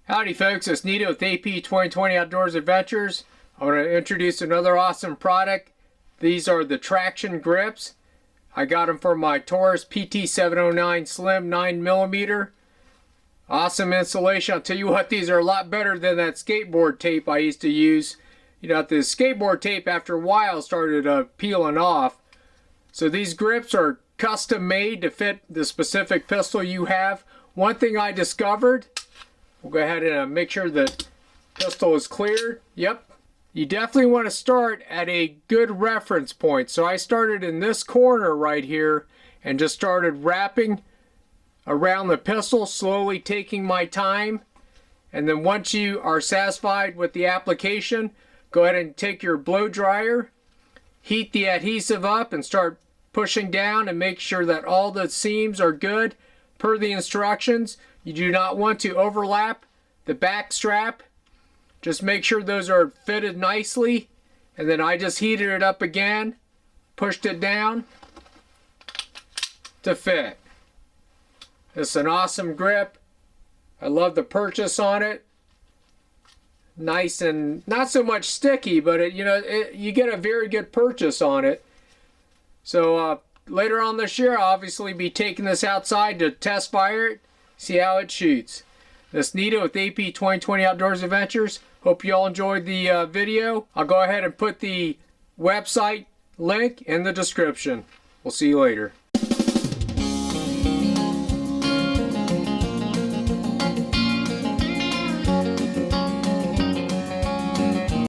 Howdy folks, it's Nito with AP2020 Outdoors Adventures. I want to introduce another awesome product. These are the traction grips. I got them from my Taurus PT709 Slim 9mm. Awesome insulation. I'll tell you what, these are a lot better than that skateboard tape I used to use. You know, the skateboard tape after a while started peeling off. So these grips are custom made to fit the specific pistol you have. One thing I discovered, we'll go ahead and make sure the pistol is cleared. Yep. You definitely want to start at a good reference point. So I started in this corner right here and just started wrapping around the pistol, slowly taking my time. And then once you are satisfied with the application, go ahead and take your blow dryer, heat the adhesive up and start pushing down and make sure that all the seams are good per the instructions. You do not want to overlap the back strap. Just make sure those are fitted nicely. And then I just heated it up again, pushed it down to fit. It's an awesome grip. I love the purchase on it. Nice and not so much sticky, but you get a very good purchase on it. So later on this year, I'll obviously be taking this outside to test fire it, see how it shoots. This is Nito with AP2020 Outdoors Adventures. Hope you all enjoyed the video. I'll go ahead and put the website link in the description. We'll see you later.